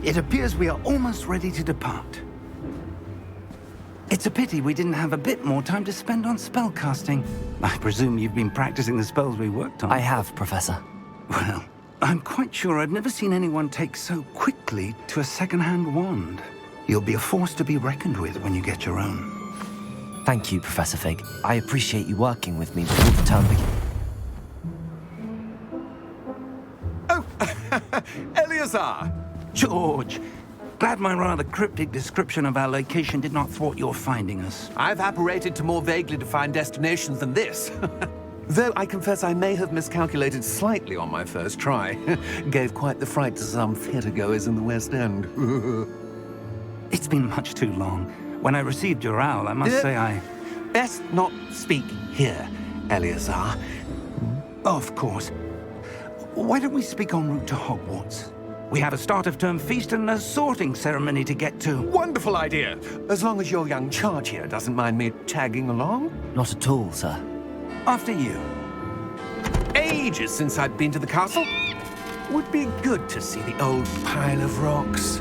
It appears we are almost ready to depart. It's a pity we didn't have a bit more time to spend on spellcasting. I presume you've been practicing the spells we worked on. I have, Professor. Well, I'm quite sure I've never seen anyone take so quickly to a second-hand wand. You'll be a force to be reckoned with when you get your own. Thank you, Professor Fig. I appreciate you working with me before the term begins. Oh, Eleazar! George, glad my rather cryptic description of our location did not thwart your finding us. I've apparated to more vaguely defined destinations than this. Though I confess I may have miscalculated slightly on my first try. Gave quite the fright to some theatergoers in the West End. It's been much too long. When I received your owl, I must say I... Best not speak here, Eleazar. Of course. Why don't we speak en route to Hogwarts? We have a start-of-term feast and a sorting ceremony to get to. Wonderful idea! As long as your young charge here doesn't mind me tagging along. Not at all, sir. After you. Ages since I'd been to the castle. Would be good to see the old pile of rocks.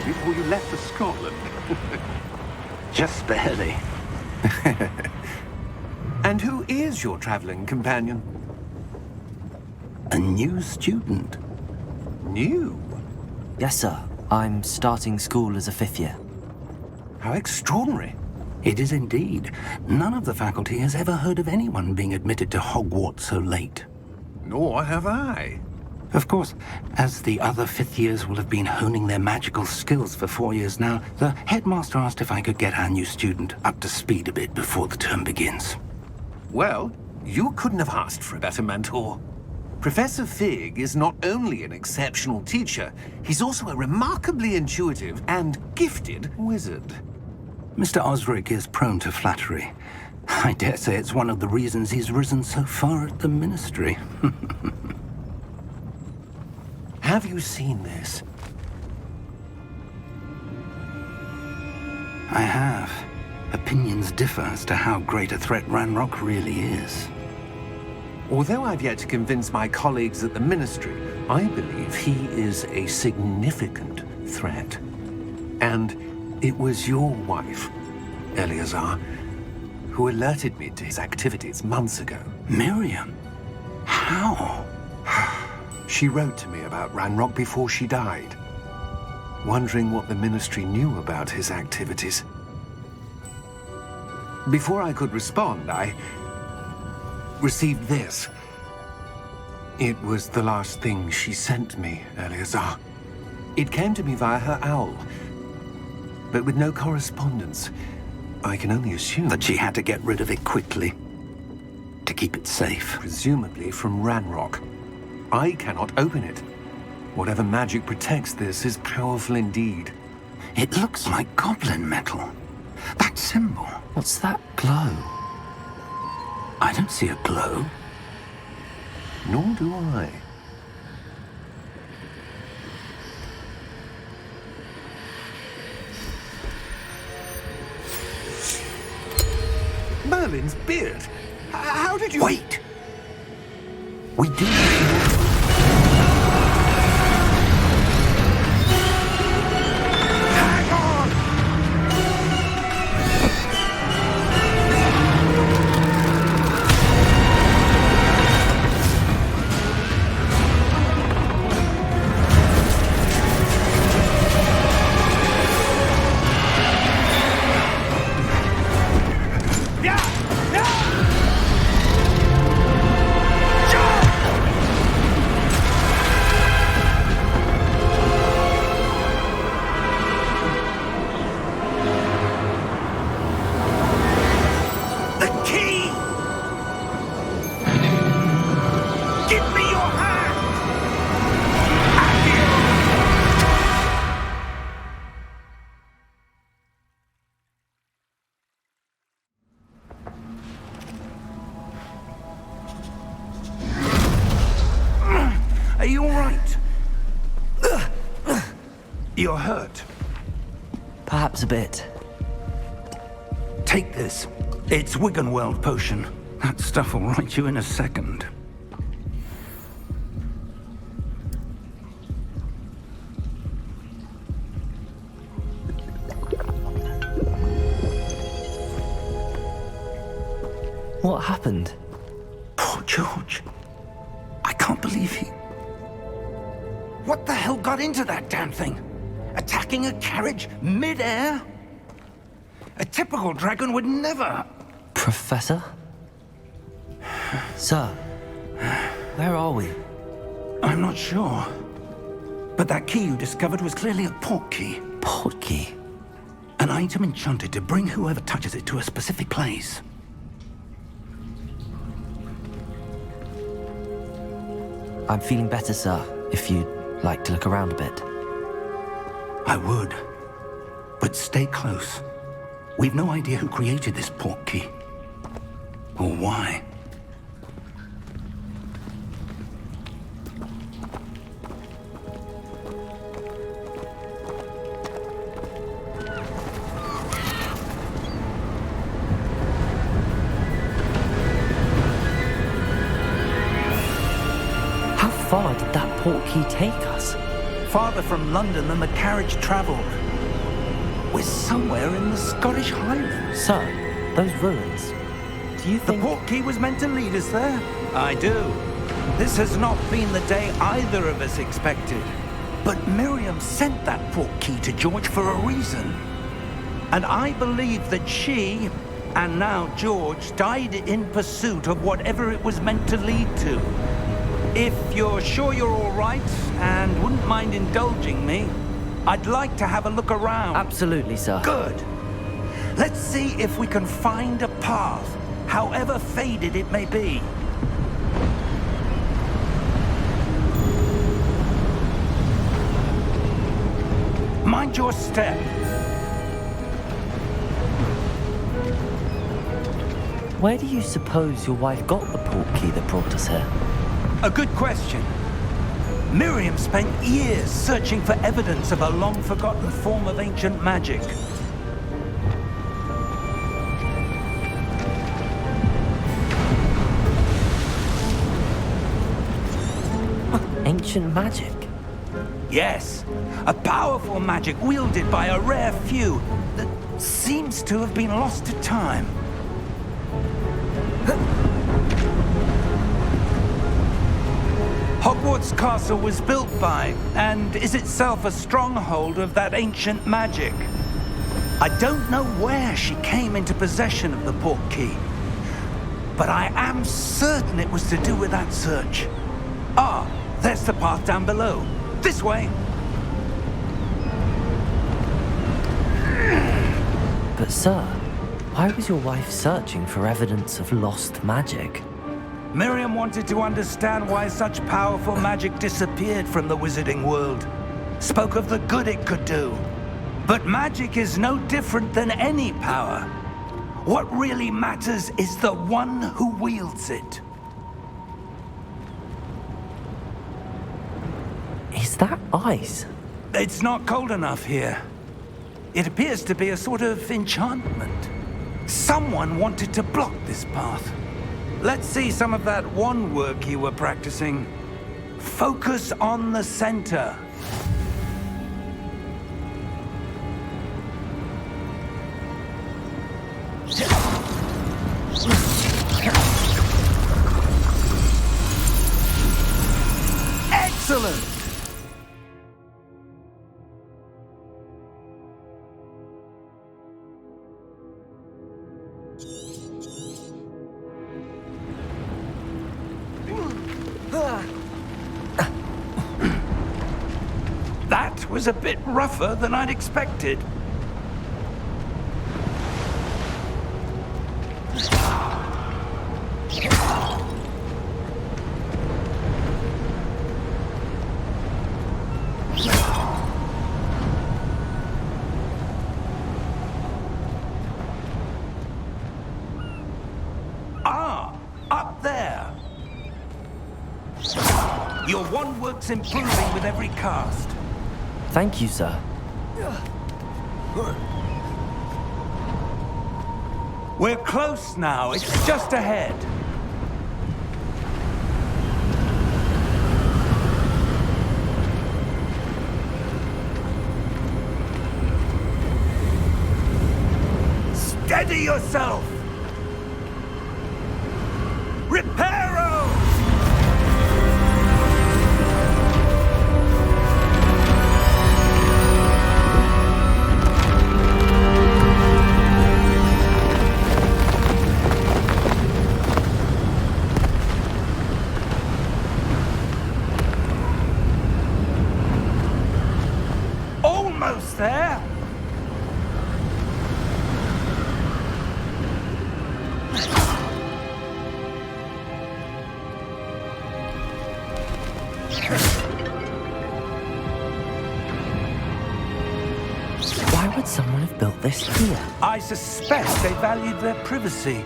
Before you left for Scotland. Just barely. And who is your traveling companion? A new student. New? Yes, sir. I'm starting school as a 5th year. How extraordinary. It is indeed. None of the faculty has ever heard of anyone being admitted to Hogwarts so late. Nor have I. Of course, as the other 5th years will have been honing their magical skills for 4 years now, the headmaster asked if I could get our new student up to speed a bit before the term begins. Well, you couldn't have asked for a better mentor. Professor Fig is not only an exceptional teacher, he's also a remarkably intuitive and gifted wizard. Mr. Osric is prone to flattery. I dare say it's one of the reasons he's risen so far at the Ministry. Have you seen this? I have. Opinions differ as to how great a threat Ranrock really is. Although I've yet to convince my colleagues at the Ministry, I believe he is a significant threat. And it was your wife, Eleazar, who alerted me to his activities months ago. Miriam? How? She wrote to me about Ranrock before she died, wondering what the Ministry knew about his activities. Before I could respond, I received this. It was the last thing she sent me, Eleazar. It came to me via her owl, but with no correspondence. I can only assume That she had to get rid of it quickly, to keep it safe. presumably from Ranrock. I cannot open it. Whatever magic protects this is powerful indeed. It looks like goblin metal. That symbol. What's that glow? I don't see a glow. Nor do I. Merlin's beard. How did you... Wait! We do need to... Hang on! You're hurt. Perhaps a bit. Take this. It's Wiggenweld potion. That stuff will right you in a second. What happened? Poor George. I can't believe he... What the hell got into that damn thing? Attacking a carriage mid-air? A typical dragon would never... Professor? Sir, where are we? I'm not sure. But that key you discovered was clearly a port key. Port key? An item enchanted to bring whoever touches it to a specific place. I'm feeling better, sir, if you'd like to look around a bit. I would. But stay close. We've no idea who created this port key. Or why. How far did that port key take us? Farther from London than the carriage traveled. We're somewhere in the Scottish Highlands. Sir, those ruins. Do you The think... port key was meant to lead us there? I do. This has not been the day either of us expected. But Miriam sent that port key to George for a reason. And I believe that she, and now George, died in pursuit of whatever it was meant to lead to. If you're sure you're all right and wouldn't mind indulging me, I'd like to have a look around. Absolutely, sir. Good. Let's see if we can find a path, however faded it may be. Mind your step. Where do you suppose your wife got the port key that brought us here? A good question. Miriam spent years searching for evidence of a long-forgotten form of ancient magic. Ancient magic? Yes, a powerful magic wielded by a rare few that seems to have been lost to time. Hogwarts Castle was built by, and is itself a stronghold of that ancient magic. I don't know where she came into possession of the port key, but I am certain it was to do with that search. Ah, there's the path down below. This way. But sir, why was your wife searching for evidence of lost magic? Miriam wanted to understand why such powerful magic disappeared from the wizarding world. Spoke of the good it could do. But magic is no different than any power. What really matters is the one who wields it. Is that ice? It's not cold enough here. It appears to be a sort of enchantment. Someone wanted to block this path. Let's see some of that wand work you were practicing. Focus on the center. Excellent! That was a bit rougher than I'd expected. Ah, up there. Your wand work's improving with every cast. Thank you, sir. We're close now. It's just ahead. Steady yourself! Reparo! Almost there! Why would someone have built this here? I suspect they valued their privacy.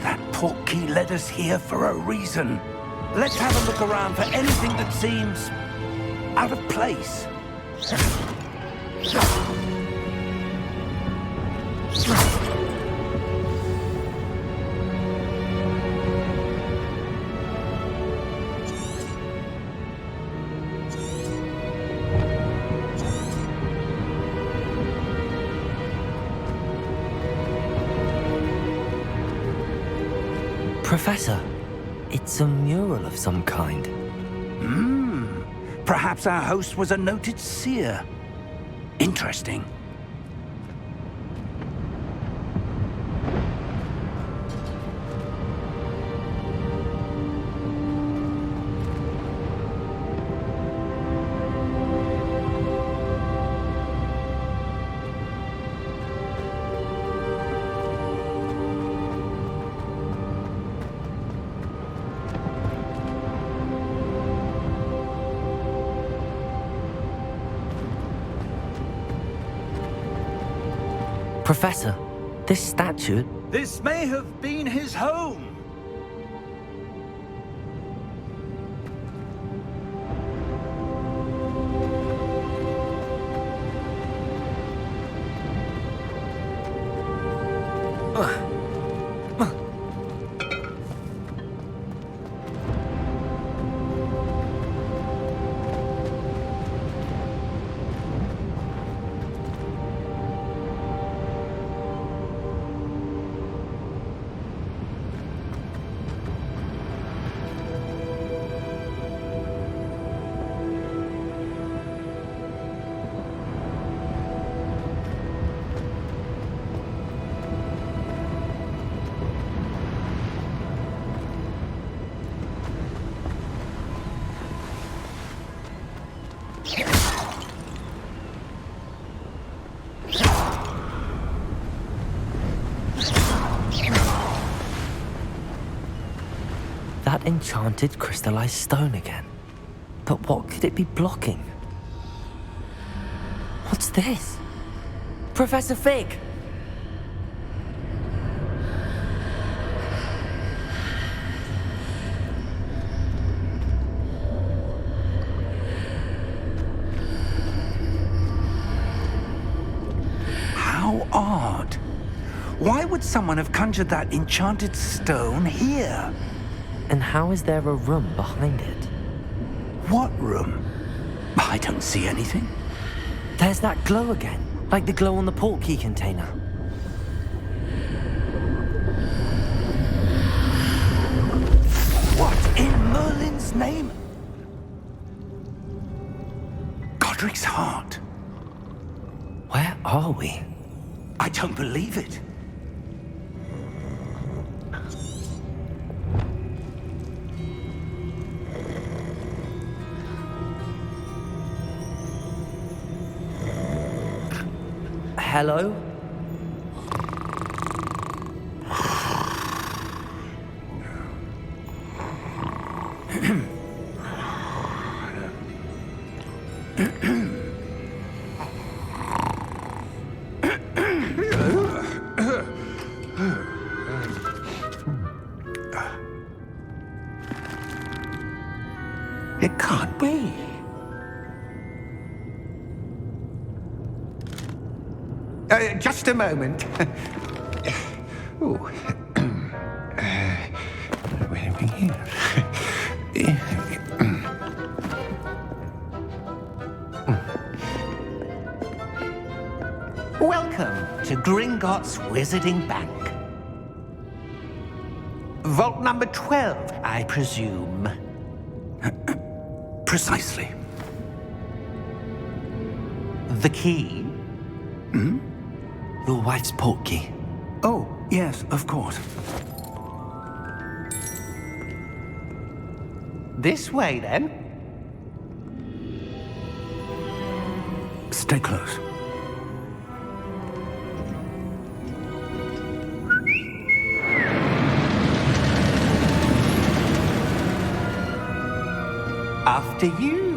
That portkey led us here for a reason. Let's have a look around for anything that seems out of place. Professor, it's a mural of some kind. Perhaps our host was a noted seer. Interesting. Professor, this statue... This may have been his home. That enchanted crystallized stone again. But what could it be blocking? What's this? Professor Fig! How odd. Why would someone have conjured that enchanted stone here? And how is there a room behind it? What room? I don't see anything. There's that glow again, like the glow on the portkey container. What in Merlin's name? Godric's heart. Where are we? I don't believe it. Hello? It can't be. Just a moment. Ooh. Where are we here? Welcome to Gringotts Wizarding Bank. Vault number 12, I presume. Precisely. The key? Your wife's portkey. Oh, yes, of course. This way, then. Stay close. After you.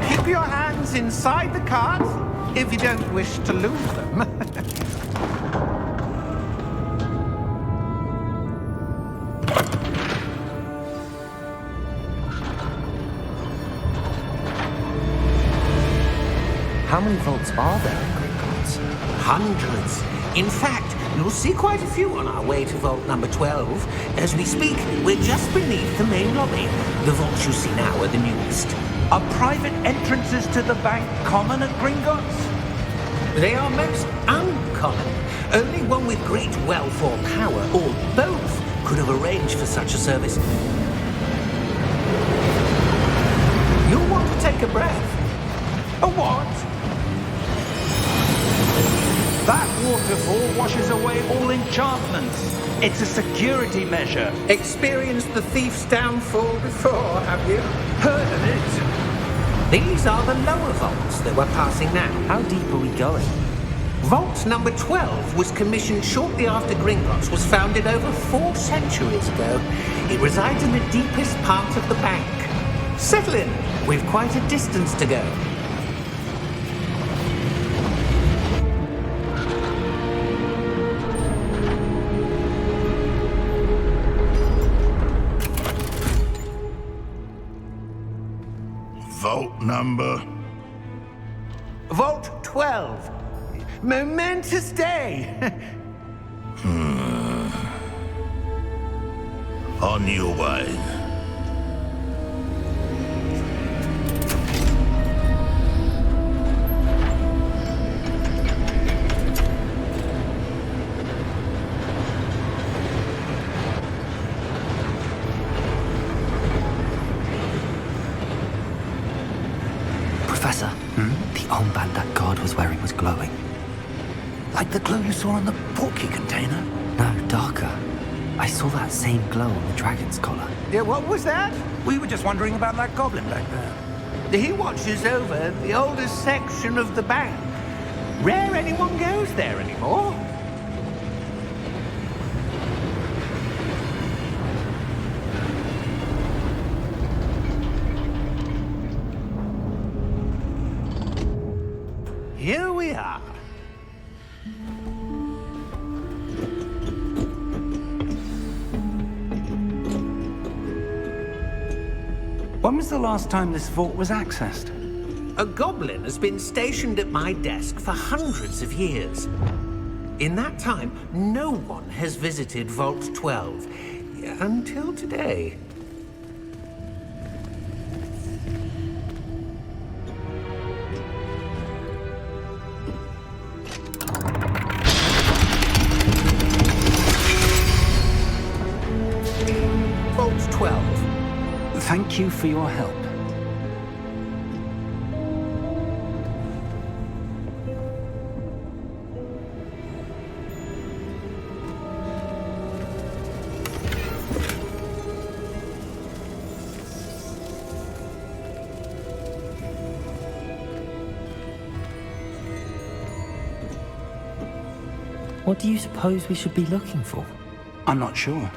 Keep your hands inside the cart if you don't wish to lose them. How many vaults are there in Gringotts? Hundreds. In fact, you'll see quite a few on our way to vault number 12. As we speak, we're just beneath the main lobby. The vaults you see now are the newest. Are private entrances to the bank common at Gringotts? They are most uncommon. Only one with great wealth or power, or both, could have arranged for such a service. You'll want to take a breath. A what? That waterfall washes away all enchantments. It's a security measure. Experienced the thief's downfall before, have you? Heard of it? These are the lower vaults that we're passing now. How deep are we going? Vault number 12 was commissioned shortly after Gringotts was founded over 4 centuries ago. It resides in the deepest part of the bank. Settle in. We've quite a distance to go. Vault number? Vault 12. Momentous day. On your way. Professor, the armband that guard was wearing was glowing. Like the glow you saw on the portkey container? No, darker. I saw that same glow on the dragon's collar. Yeah, what was that? We were just wondering about that goblin back there. He watches over the oldest section of the bank. Rare anyone goes there anymore. Here we are. When was the last time this vault was accessed? A goblin has been stationed at my desk for hundreds of years. In that time, no one has visited Vault 12. Until today. Vault 12. Thank you for your help. What do you suppose we should be looking for? I'm not sure.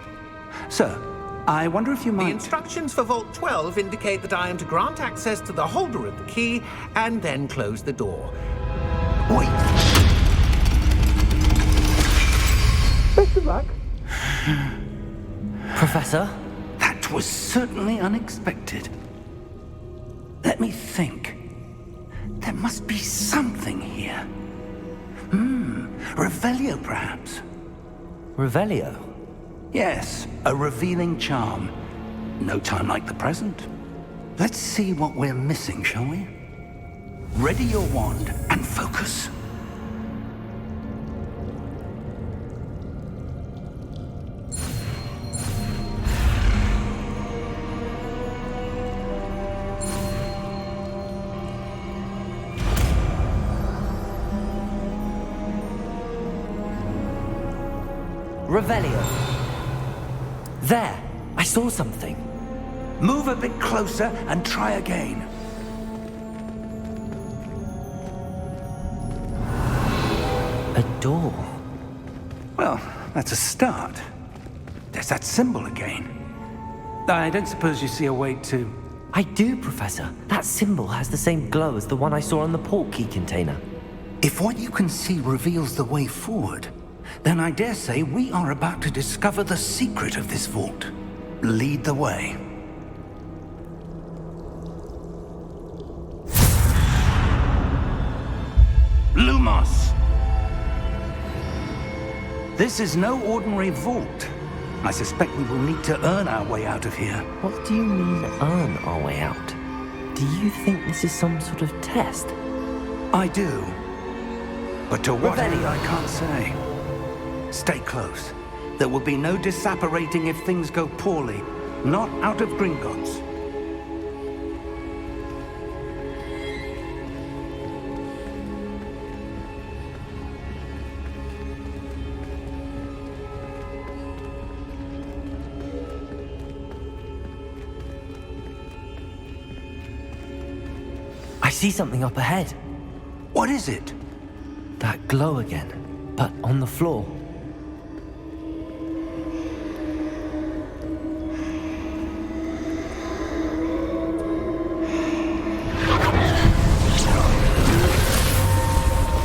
Sir, I wonder if you The might... instructions for Vault 12 indicate that I am to grant access to the holder of the key and then close the door. Wait! Best of luck. Professor? That which was certainly unexpected. Let me think. There must be something here. Revelio, perhaps? Revelio? Yes, a revealing charm. No time like the present. Let's see what we're missing, shall we? Ready your wand and focus. Revelio. There! I saw something. Move a bit closer and try again. A door. Well, that's a start. There's that symbol again. I don't suppose you see a way to... I do, Professor. That symbol has the same glow as the one I saw on the portkey container. If what you can see reveals the way forward, then I dare say we are about to discover the secret of this vault. Lead the way. Lumos! This is no ordinary vault. I suspect we will need to earn our way out of here. What do you mean, earn our way out? Do you think this is some sort of test? I do. But to what end, Revelio. I can't say. Stay close. There will be no disapparating if things go poorly. Not out of Gringotts. I see something up ahead. What is it? That glow again, but on the floor.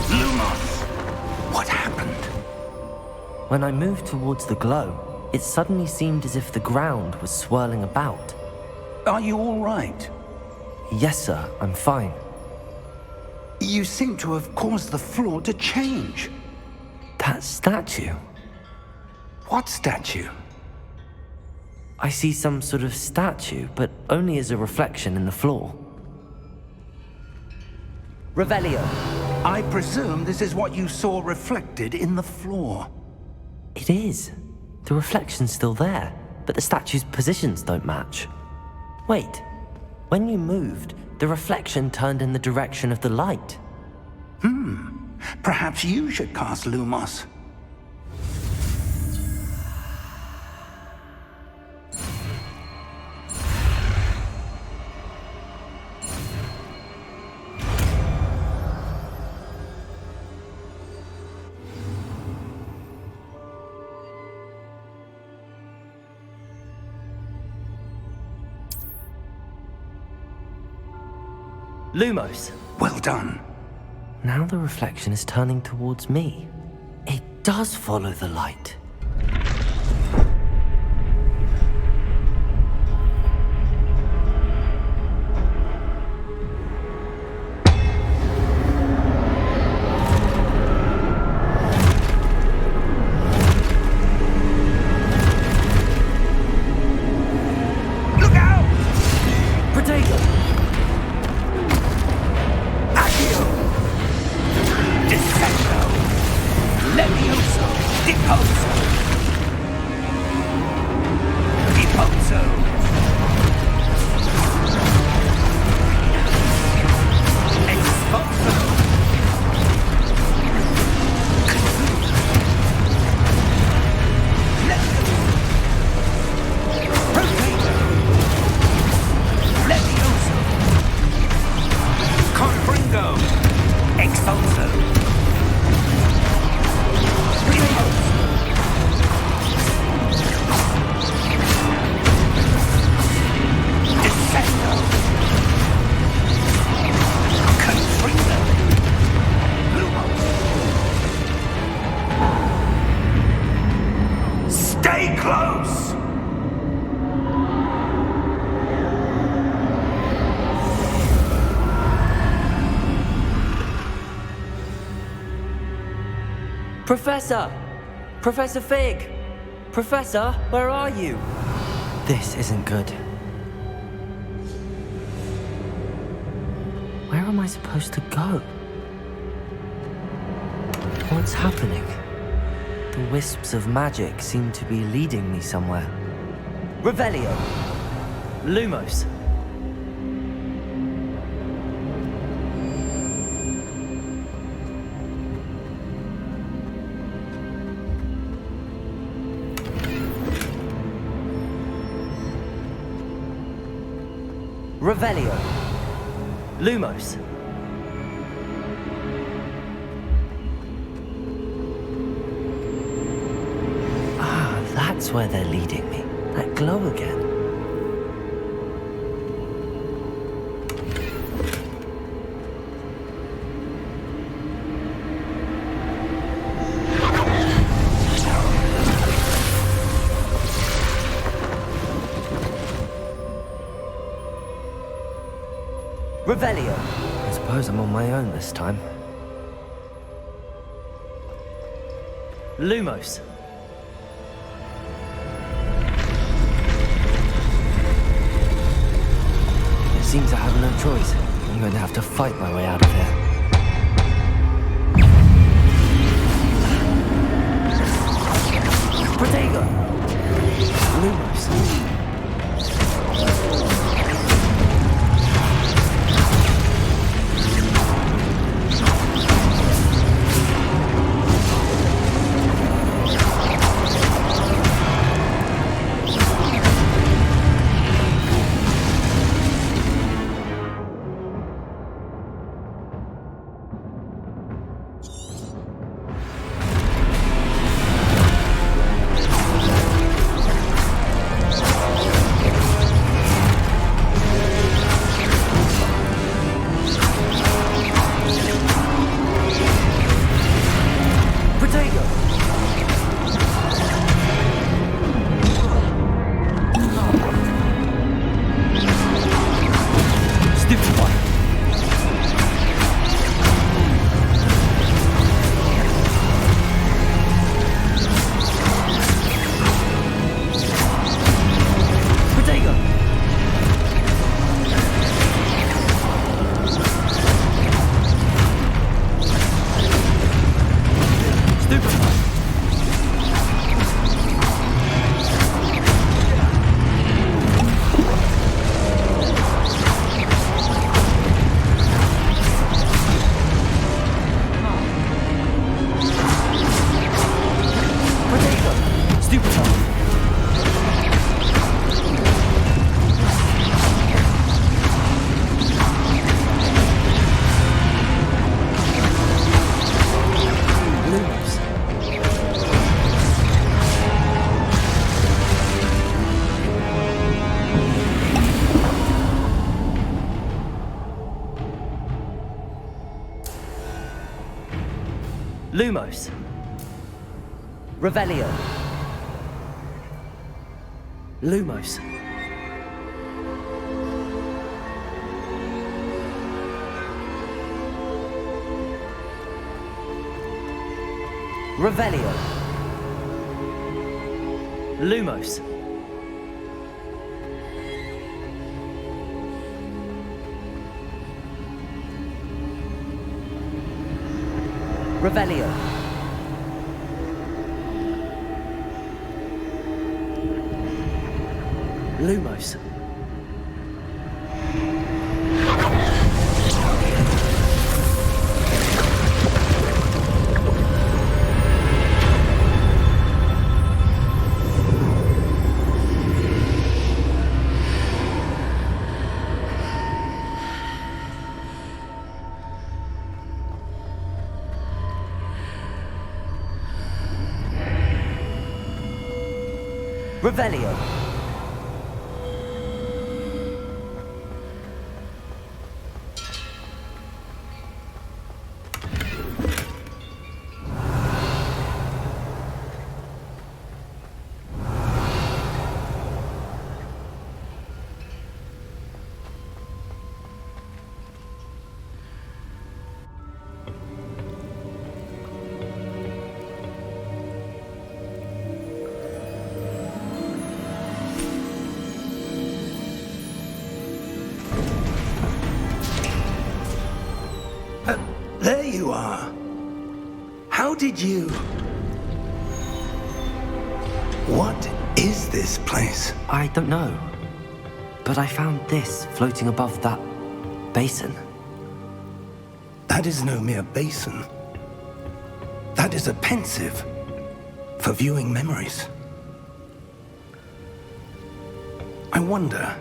Lumos! What happened? When I moved towards the glow, it suddenly seemed as if the ground was swirling about. Are you all right? Yes, sir, I'm fine. You seem to have caused the floor to change. That statue. What statue? I see some sort of statue, but only as a reflection in the floor. Revelio. I presume this is what you saw reflected in the floor. It is. The reflection's still there, but the statue's positions don't match. Wait. When you moved, the reflection turned in the direction of the light. Perhaps you should cast Lumos. Lumos. Well done. Now the reflection is turning towards me. It does follow the light. Look out! Potato! Accio! Dissecto! Levioso! Deposo! Deposo! Exposo! Levioso! Potato! Levioso! Professor! Professor Fig! Professor, where are you? This isn't good. Where am I supposed to go? What's happening? The wisps of magic seem to be leading me somewhere. Revelio! Lumos! Revelio. Lumos. Ah, that's where they're leading me. That glow again. Revelio. I suppose I'm on my own this time. Lumos. It seems I have no choice. I'm going to have to fight my way out of here. Protego! Lumos. Lumos. Revelio. Lumos. Revelio. Lumos. Revelio. Lumos. Revelio. are. How did you... What is this place? I don't know. But I found this floating above that basin. That is no mere basin. That is a pensive for viewing memories. I wonder...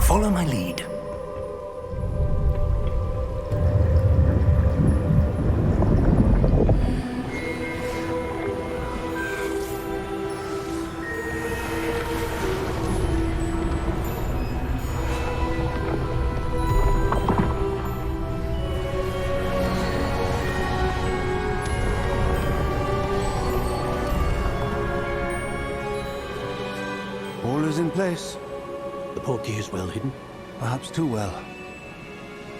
Follow my lead. All is in place. The portkey is well hidden. Perhaps too well.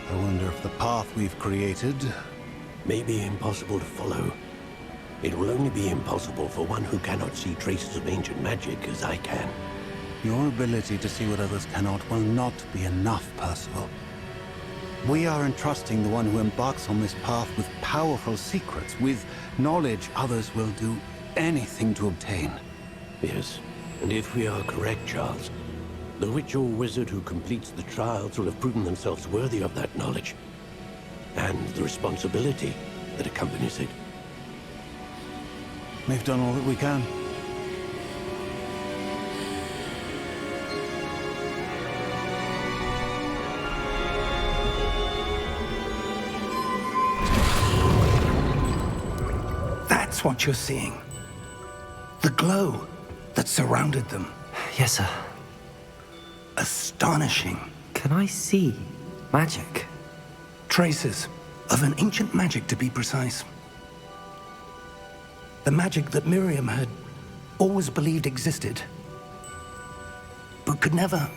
I wonder if the path we've created... May be impossible to follow. It will only be impossible for one who cannot see traces of ancient magic as I can. Your ability to see what others cannot will not be enough, Percival. We are entrusting the one who embarks on this path with powerful secrets, with knowledge others will do anything to obtain. Yes, and if we are correct, Charles, the witch or wizard who completes the trials will have proven themselves worthy of that knowledge, and the responsibility that accompanies it. We've done all that we can. That's what you're seeing. The glow that surrounded them. Yes, sir. Astonishing. Can I see magic? Traces of an ancient magic, to be precise. The magic that Miriam had always believed existed, but could never.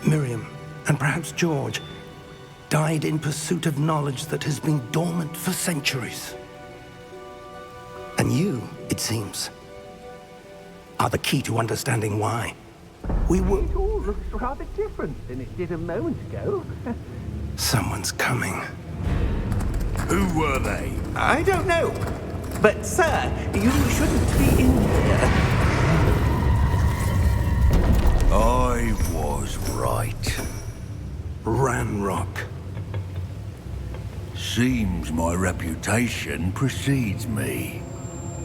Miriam, and perhaps George, died in pursuit of knowledge that has been dormant for centuries. And you, it seems, are the key to understanding why. We were... It all looks rather different than it did a moment ago. Someone's coming. Who were they? I don't know. But, sir, you shouldn't be in here. I was right. Ranrock. Seems my reputation precedes me.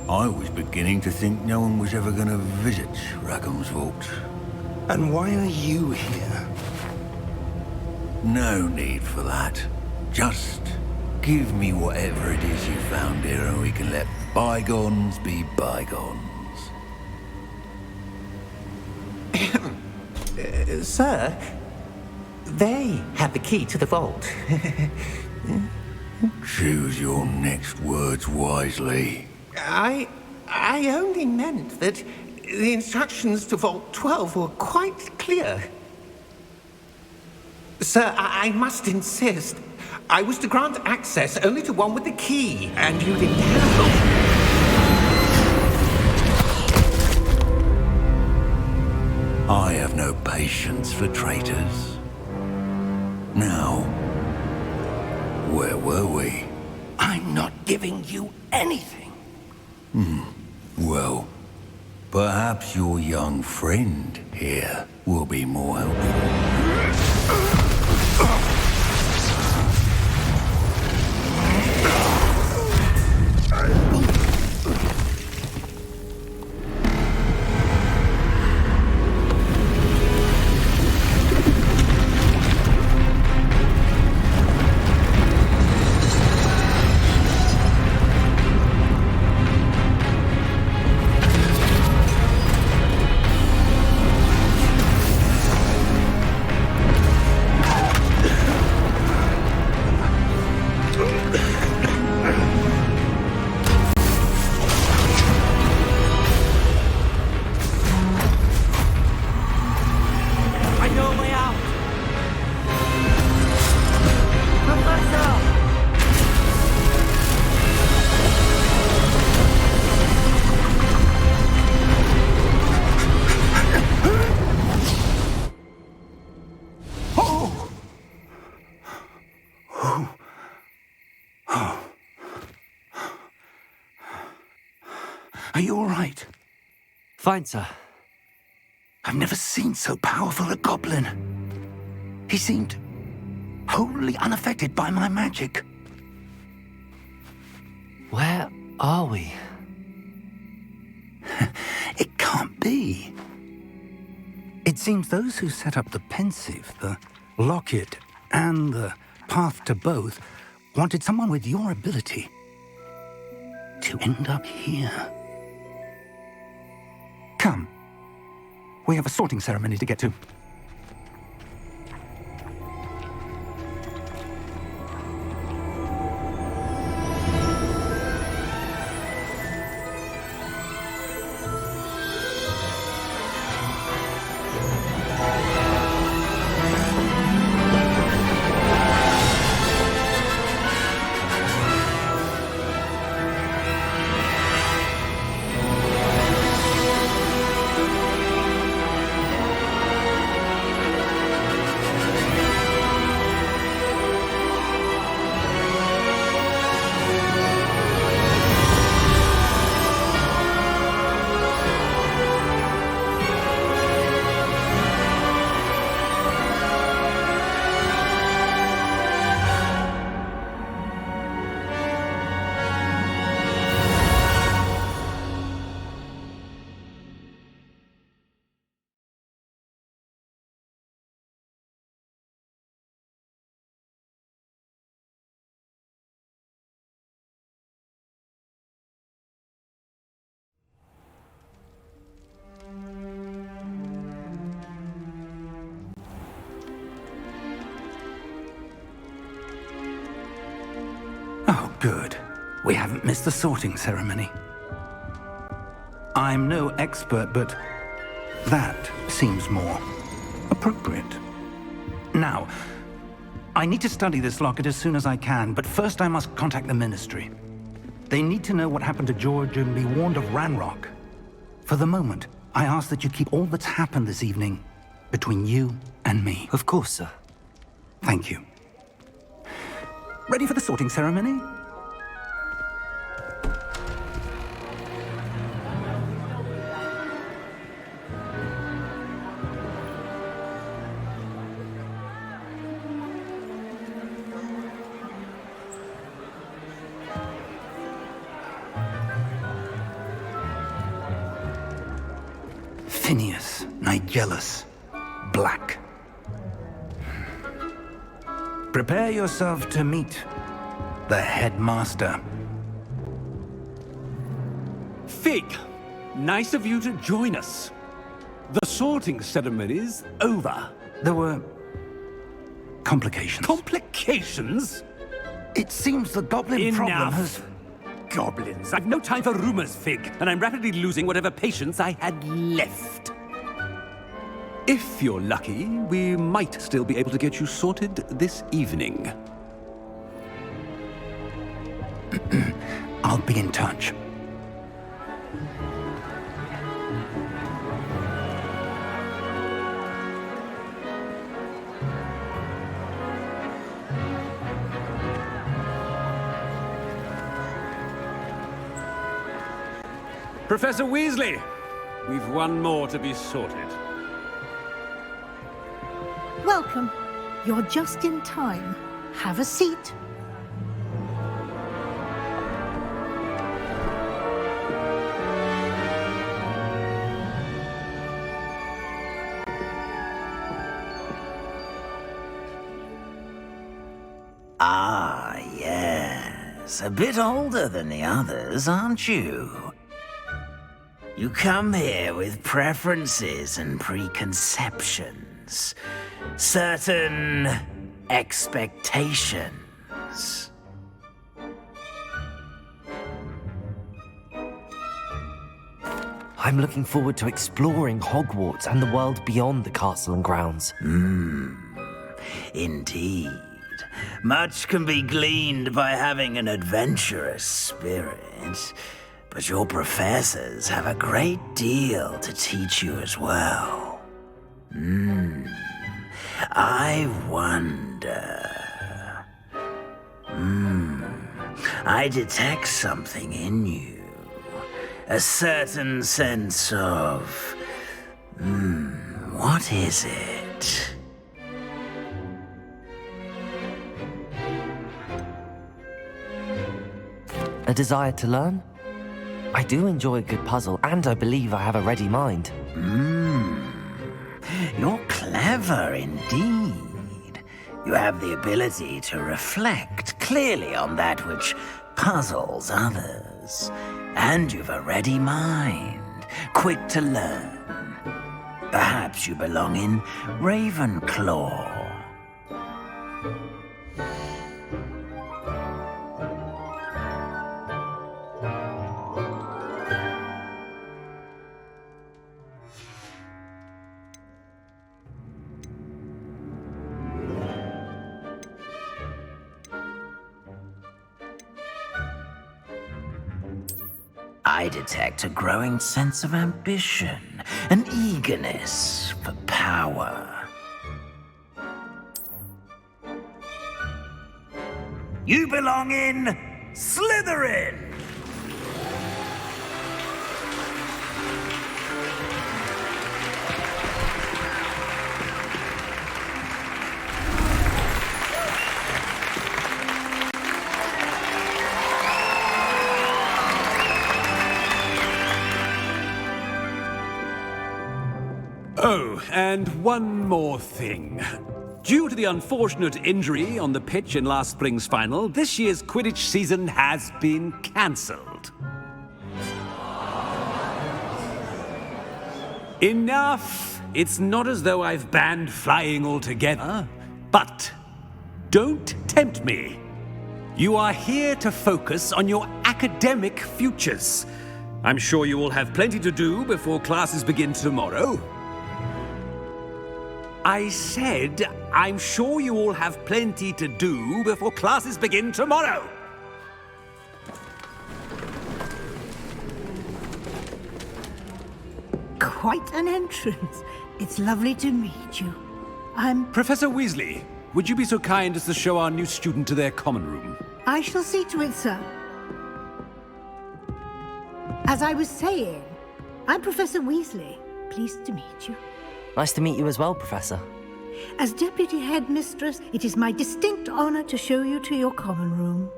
I was beginning to think no one was ever going to visit Rackham's vault. And why are you here? No need for that. Just give me whatever it is you found here and we can let bygones be bygones. Sir, they have the key to the vault. Choose your next words wisely. I only meant that the instructions to Vault 12 were quite clear. Sir, I must insist. I was to grant access only to one with the key, and you didn't have I have no patience for traitors. Now, where were we? I'm not giving you anything. Well, perhaps your young friend here will be more helpful. Are you all right? Fine, sir. I've never seen so powerful a goblin. He seemed wholly unaffected by my magic. Where are we? It can't be. It seems those who set up the pensive, the locket, and the path to both wanted someone with your ability to end up here. Come. We have a sorting ceremony to get to. Oh, good. We haven't missed the sorting ceremony. I'm no expert, but that seems more appropriate. Now, I need to study this locket as soon as I can, but first I must contact the Ministry. They need to know what happened to George and be warned of Ranrock. For the moment, I ask that you keep all that's happened this evening between you and me. Of course, sir. Thank you. Ready for the sorting ceremony? Phineas, Nigellus, Black. Prepare yourself to meet the headmaster. Fig, nice of you to join us. The sorting ceremony's over. There were complications. Complications? It seems the goblin problem has... Goblins. I've no time for rumors, Fig, and I'm rapidly losing whatever patience I had left. If you're lucky, we might still be able to get you sorted this evening. I'll be in touch. Professor Weasley, we've one more to be sorted. Welcome. You're just in time. Have a seat. Ah, yes. A bit older than the others, aren't you? You come here with preferences and preconceptions. Certain expectations. I'm looking forward to exploring Hogwarts and the world beyond the castle and grounds. Indeed. Much can be gleaned by having an adventurous spirit, but your professors have a great deal to teach you as well. I wonder... I detect something in you. A certain sense of... what is it? A desire to learn? I do enjoy a good puzzle, and I believe I have a ready mind. You're clever indeed. You have the ability to reflect clearly on that which puzzles others. And you've a ready mind, quick to learn. Perhaps you belong in Ravenclaw. I detect a growing sense of ambition, an eagerness for power. You belong in Slytherin! Oh, and one more thing. Due to the unfortunate injury on the pitch in last spring's final, this year's Quidditch season has been cancelled. Enough! It's not as though I've banned flying altogether, but don't tempt me. You are here to focus on your academic futures. I'm sure you will have plenty to do before classes begin tomorrow. I said, I'm sure you all have plenty to do before classes begin tomorrow. Quite an entrance. It's lovely to meet you. I'm... Professor Weasley, would you be so kind as to show our new student to their common room? I shall see to it, sir. As I was saying, I'm Professor Weasley. Pleased to meet you. Nice to meet you as well, Professor. As Deputy Headmistress, it is my distinct honor to show you to your common room.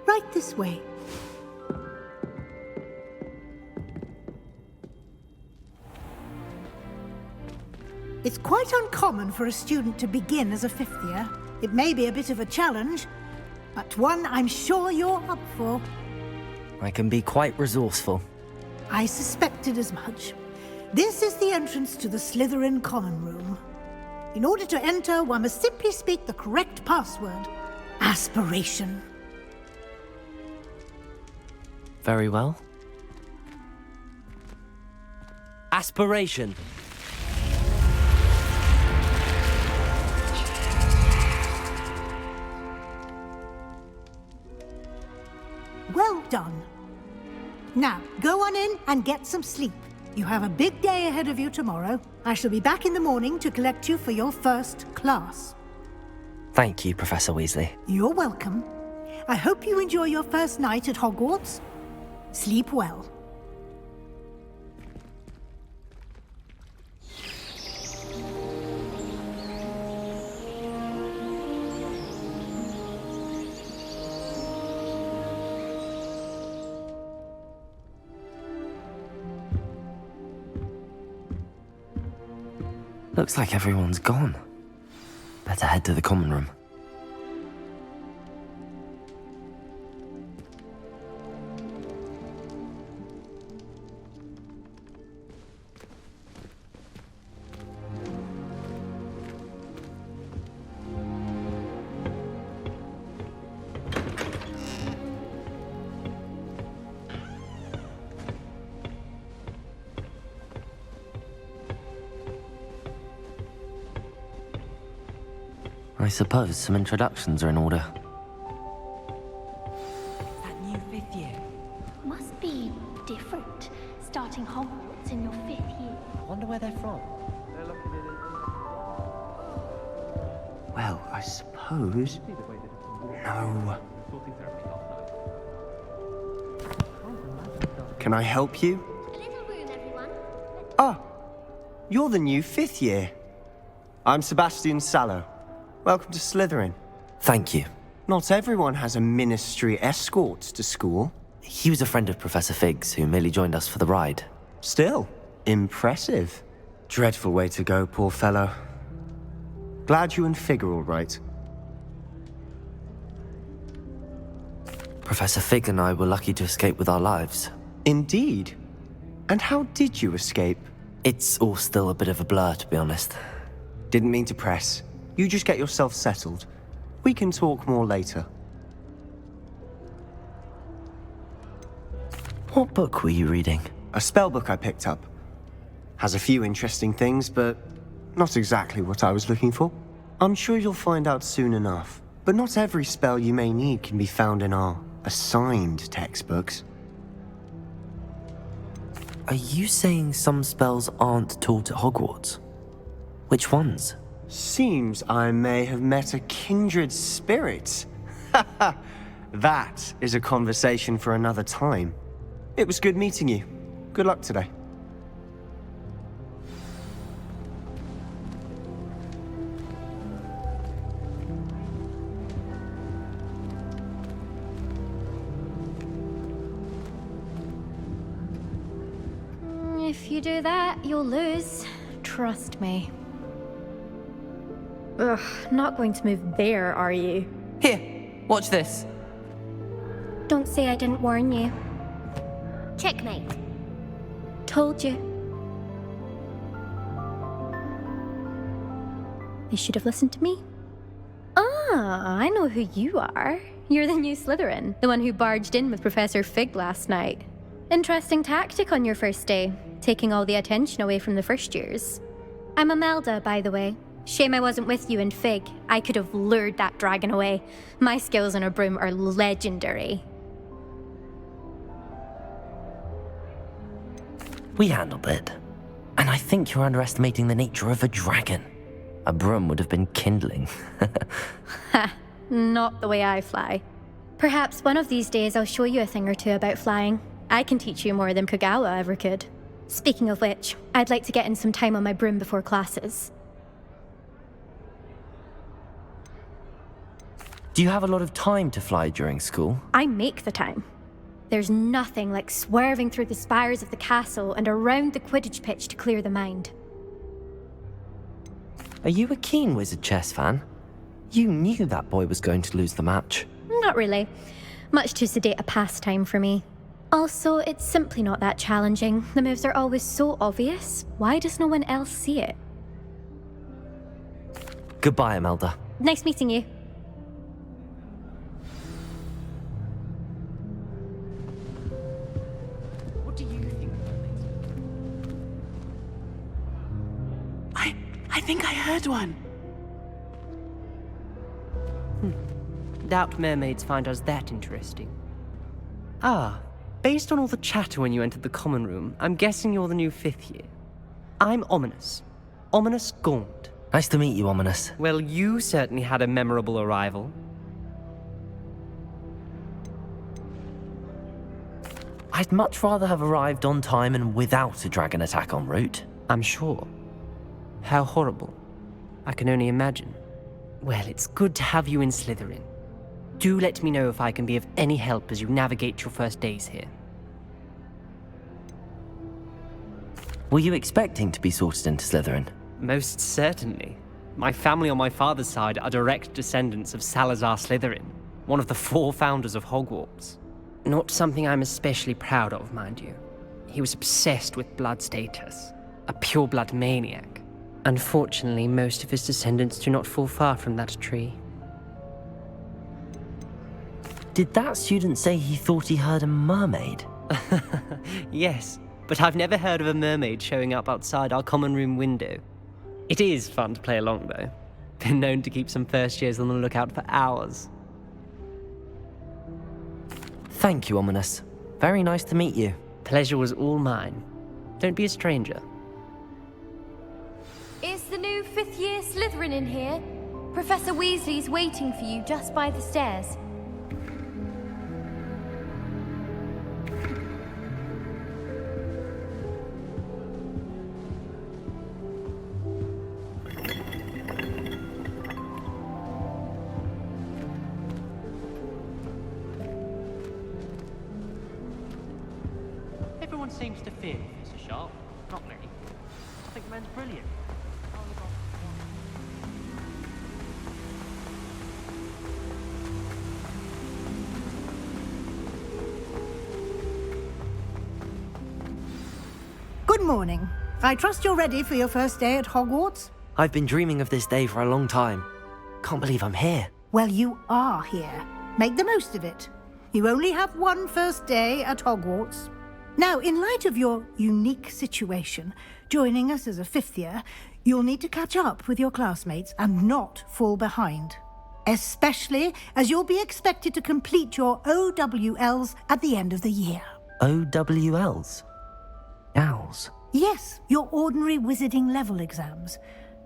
Right this way. It's quite uncommon for a student to begin as a fifth year. It may be a bit of a challenge, but one I'm sure you're up for. I can be quite resourceful. I suspected as much. This is the entrance to the Slytherin common room. In order to enter, one must simply speak the correct password. Aspiration. Very well. Aspiration. Well done. Now, go on in and get some sleep. You have a big day ahead of you tomorrow. I shall be back in the morning to collect you for your first class. Thank you, Professor Weasley. You're welcome. I hope you enjoy your first night at Hogwarts. Sleep well. Looks like everyone's gone. Better head to the common room. I suppose some introductions are in order. That new fifth year must be different, starting Hogwarts in your fifth year. I wonder where they're from. Well, I suppose... No. Can I help you? A little room, everyone. Ah, you're the new 5th year. I'm Sebastian Sallow. Welcome to Slytherin. Thank you. Not everyone has a ministry escort to school. He was a friend of Professor Fig's who merely joined us for the ride. Still, impressive. Dreadful way to go, poor fellow. Glad you and Fig are all right. Professor Fig and I were lucky to escape with our lives. Indeed. And how did you escape? It's all still a bit of a blur, to be honest. Didn't mean to press. You just get yourself settled. We can talk more later. What book were you reading? A spellbook I picked up. Has a few interesting things, but not exactly what I was looking for. I'm sure you'll find out soon enough. But not every spell you may need can be found in our assigned textbooks. Are you saying some spells aren't taught at Hogwarts? Which ones? Seems I may have met a kindred spirit. That is a conversation for another time. It was good meeting you. Good luck today. If you do that, you'll lose. Trust me. Ugh, not going to move there, are you? Here, watch this. Don't say I didn't warn you. Checkmate. Told you. You should have listened to me. Ah, I know who you are. You're the new Slytherin, the one who barged in with Professor Fig last night. Interesting tactic on your first day, taking all the attention away from the first years. I'm Imelda, by the way. Shame I wasn't with you in Fig. I could have lured that dragon away. My skills on a broom are legendary. We handled it. And I think you're underestimating the nature of a dragon. A broom would have been kindling. Ha, not the way I fly. Perhaps one of these days I'll show you a thing or two about flying. I can teach you more than Kagawa ever could. Speaking of which, I'd like to get in some time on my broom before classes. Do you have a lot of time to fly during school? I make the time. There's nothing like swerving through the spires of the castle and around the Quidditch pitch to clear the mind. Are you a keen Wizard chess fan? You knew that boy was going to lose the match. Not really. Much too sedate a pastime for me. Also, it's simply not that challenging. The moves are always so obvious. Why does no one else see it? Goodbye, Imelda. Nice meeting you. What do you think? I think I heard one. Doubt mermaids find us that interesting. Ah, based on all the chatter when you entered the common room, I'm guessing you're the new 5th year. I'm Ominous. Ominous Gaunt. Nice to meet you, Ominous. Well, you certainly had a memorable arrival. I'd much rather have arrived on time and without a dragon attack en route. I'm sure. How horrible. I can only imagine. Well, it's good to have you in Slytherin. Do let me know if I can be of any help as you navigate your first days here. Were you expecting to be sorted into Slytherin? Most certainly. My family on my father's side are direct descendants of Salazar Slytherin, one of the 4 founders of Hogwarts. Not something I'm especially proud of, mind you. He was obsessed with blood status, a pure-blood maniac. Unfortunately, most of his descendants do not fall far from that tree. Did that student say he thought he heard a mermaid? Yes, but I've never heard of a mermaid showing up outside our common room window. It is fun to play along, though. Been known to keep some first years on the lookout for hours. Thank you, Ominous. Very nice to meet you. Pleasure was all mine. Don't be a stranger. Is the new 5th year Slytherin in here? Professor Weasley's waiting for you just by the stairs. Everyone seems to fear Professor Sharp. Not me. I think the man's brilliant. Good morning. I trust you're ready for your first day at Hogwarts? I've been dreaming of this day for a long time. Can't believe I'm here. Well, you are here. Make the most of it. You only have one first day at Hogwarts. Now, in light of your unique situation, joining us as a fifth year, you'll need to catch up with your classmates and not fall behind. Especially as you'll be expected to complete your OWLs at the end of the year. OWLs? Owls? Yes, your ordinary wizarding level exams.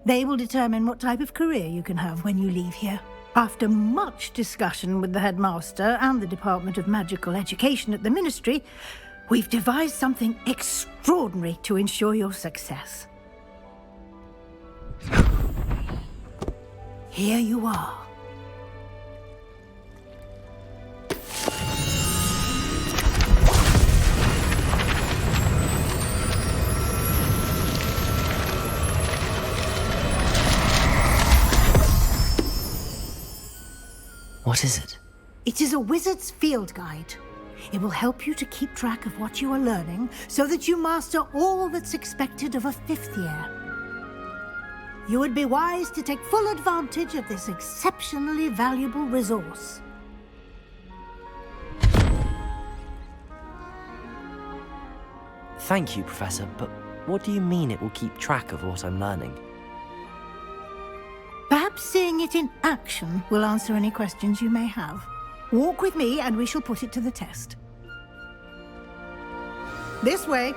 They will determine what type of career you can have when you leave here. After much discussion with the headmaster and the Department of Magical Education at the Ministry, we've devised something extraordinary to ensure your success. Here you are. What is it? It is a wizard's field guide. It will help you to keep track of what you are learning so that you master all that's expected of a fifth year. You would be wise to take full advantage of this exceptionally valuable resource. Thank you, Professor, but what do you mean it will keep track of what I'm learning? Perhaps seeing it in action will answer any questions you may have. Walk with me and we shall put it to the test. This way.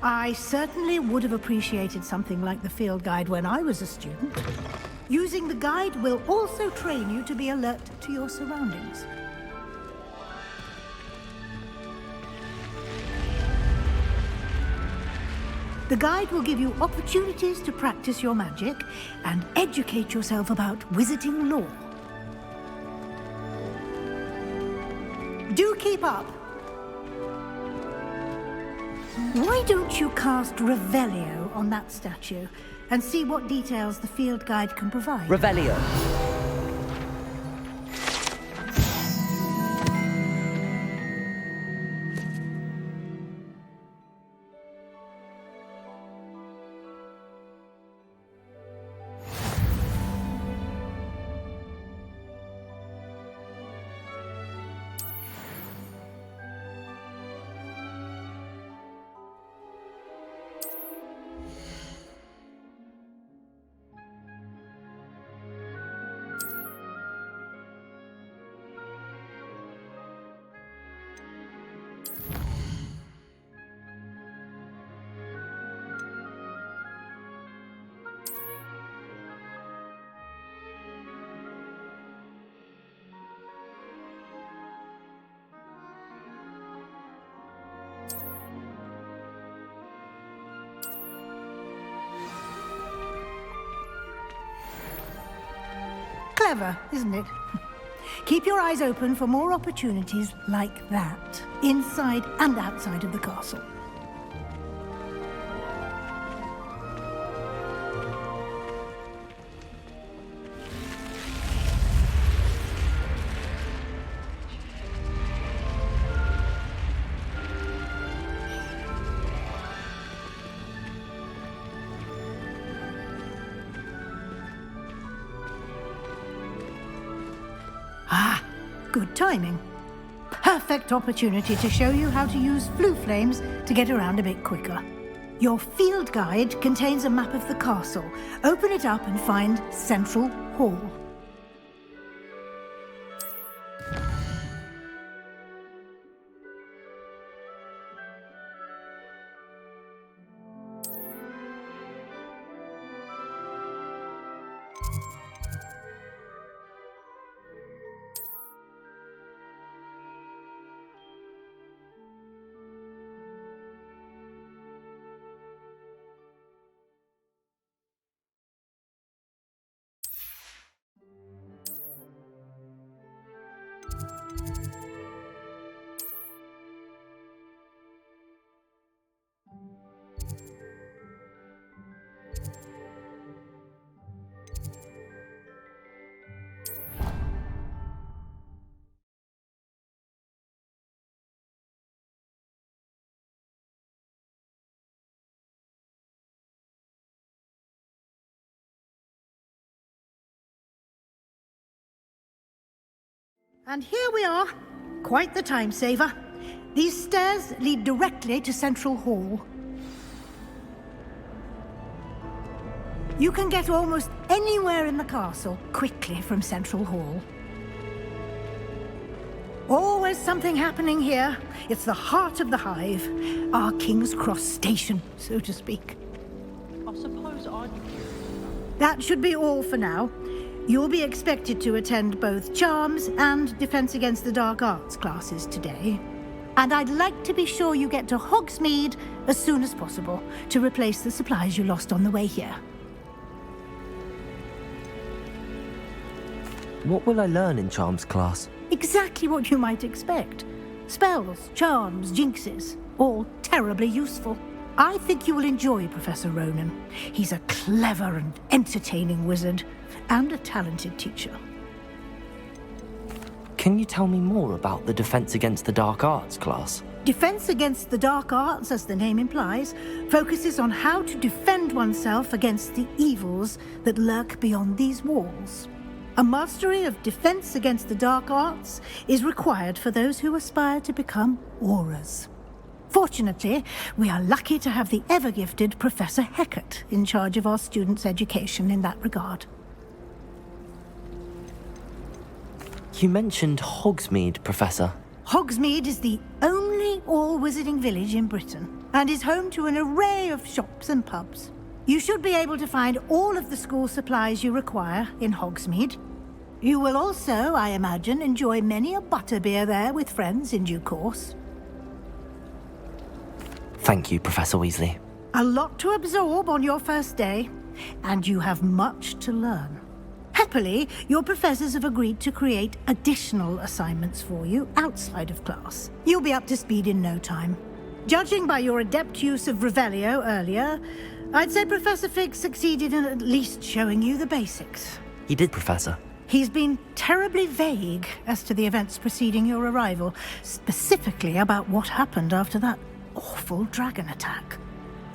I certainly would have appreciated something like the field guide when I was a student. Using the guide will also train you to be alert to your surroundings. The guide will give you opportunities to practice your magic and educate yourself about wizarding lore. Do keep up. Why don't you cast Revelio on that statue and see what details the field guide can provide? Revelio. Clever, isn't it? Keep your eyes open for more opportunities like that, inside and outside of the castle. Good timing. Perfect opportunity to show you how to use flue flames to get around a bit quicker. Your field guide contains a map of the castle. Open it up and find Central Hall. And here we are. Quite the time saver. These stairs lead directly to Central Hall. You can get almost anywhere in the castle quickly from Central Hall. Always something happening here. It's the heart of the hive. Our King's Cross station, so to speak. I suppose I'd... That should be all for now. You'll be expected to attend both Charms and Defense Against the Dark Arts classes today. And I'd like to be sure you get to Hogsmeade as soon as possible to replace the supplies you lost on the way here. What will I learn in Charms class? Exactly what you might expect. Spells, charms, jinxes, all terribly useful. I think you will enjoy Professor Ronan. He's a clever and entertaining wizard, and a talented teacher. Can you tell me more about the Defense Against the Dark Arts class? Defense Against the Dark Arts, as the name implies, focuses on how to defend oneself against the evils that lurk beyond these walls. A mastery of Defense Against the Dark Arts is required for those who aspire to become Auras. Fortunately, we are lucky to have the ever-gifted Professor Hecat in charge of our students' education in that regard. You mentioned Hogsmeade, Professor. Hogsmeade is the only all-wizarding village in Britain, and is home to an array of shops and pubs. You should be able to find all of the school supplies you require in Hogsmeade. You will also, I imagine, enjoy many a butterbeer there with friends in due course. Thank you, Professor Weasley. A lot to absorb on your first day, and you have much to learn. Happily, your professors have agreed to create additional assignments for you outside of class. You'll be up to speed in no time. Judging by your adept use of Revelio earlier, I'd say Professor Fig succeeded in at least showing you the basics. He did, Professor. He's been terribly vague as to the events preceding your arrival, specifically about what happened after that awful dragon attack.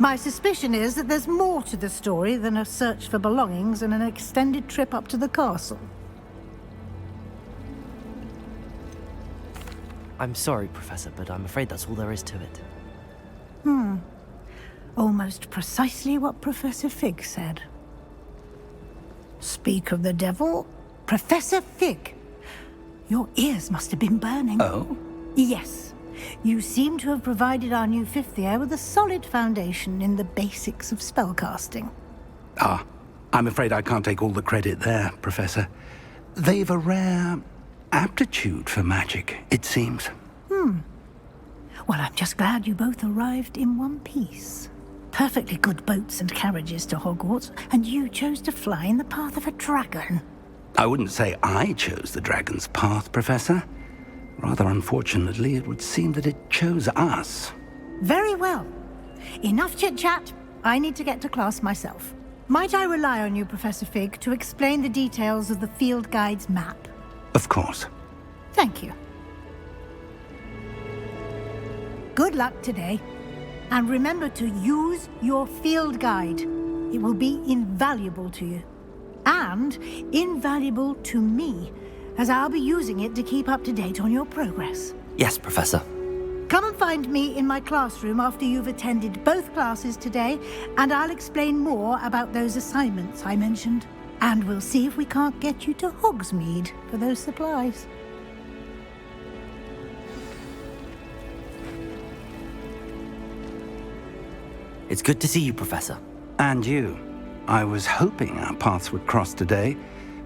My suspicion is that there's more to the story than a search for belongings and an extended trip up to the castle. I'm sorry, Professor, but I'm afraid that's all there is to it. Almost precisely what Professor Fig said. Speak of the devil, Professor Fig. Your ears must have been burning. Oh? Yes. You seem to have provided our new fifth year with a solid foundation in the basics of spellcasting. Ah, I'm afraid I can't take all the credit there, Professor. They've a rare aptitude for magic, it seems. Well, I'm just glad you both arrived in one piece. Perfectly good boats and carriages to Hogwarts, and you chose to fly in the path of a dragon. I wouldn't say I chose the dragon's path, Professor. Rather unfortunately, it would seem that it chose us. Very well. Enough chit-chat. I need to get to class myself. Might I rely on you, Professor Fig, to explain the details of the field guide's map? Of course. Thank you. Good luck today. And remember to use your field guide. It will be invaluable to you. And invaluable to me, as I'll be using it to keep up to date on your progress. Yes, Professor. Come and find me in my classroom after you've attended both classes today, and I'll explain more about those assignments I mentioned. And we'll see if we can't get you to Hogsmeade for those supplies. It's good to see you, Professor. And you. I was hoping our paths would cross today,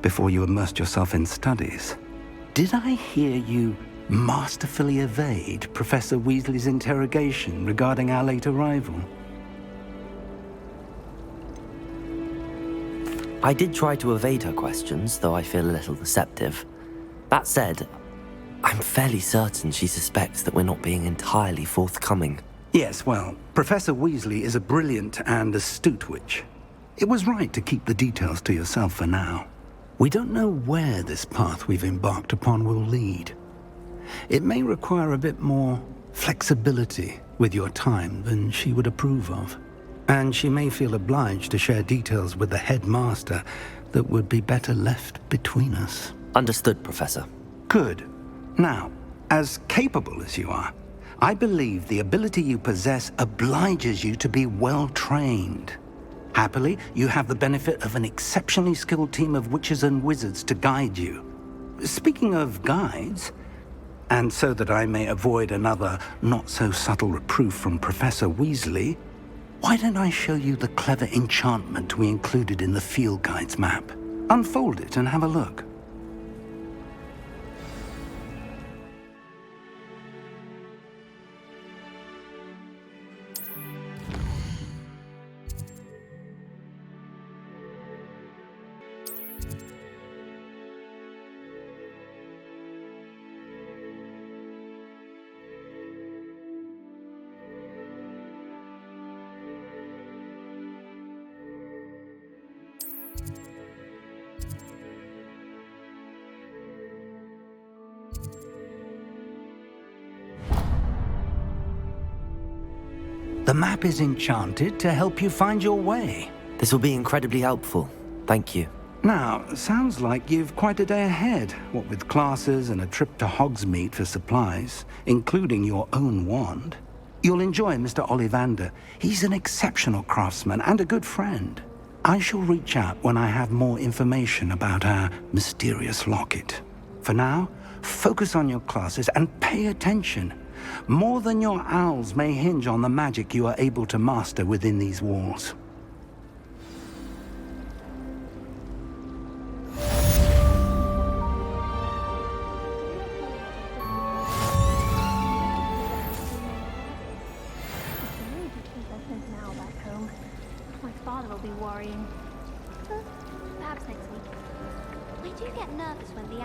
before you immersed yourself in studies. Did I hear you masterfully evade Professor Weasley's interrogation regarding our late arrival? I did try to evade her questions, though I feel a little deceptive. That said, I'm fairly certain she suspects that we're not being entirely forthcoming. Yes, well, Professor Weasley is a brilliant and astute witch. It was right to keep the details to yourself for now. We don't know where this path we've embarked upon will lead. It may require a bit more flexibility with your time than she would approve of. And she may feel obliged to share details with the headmaster that would be better left between us. Understood, Professor. Good. Now, as capable as you are, I believe the ability you possess obliges you to be well trained. Happily, you have the benefit of an exceptionally skilled team of witches and wizards to guide you. Speaking of guides, and so that I may avoid another not-so-subtle reproof from Professor Weasley, why don't I show you the clever enchantment we included in the field guide's map? Unfold it and have a look. The map is enchanted to help you find your way. This will be incredibly helpful. Thank you. Now, sounds like you've quite a day ahead, what with classes and a trip to Hogsmeade for supplies, including your own wand. You'll enjoy Mr. Ollivander. He's an exceptional craftsman and a good friend. I shall reach out when I have more information about our mysterious locket. For now, focus on your classes and pay attention. More than your owls may hinge on the magic you are able to master within these walls. Now back home. My father will be worrying. Perhaps next week. I do get nervous when the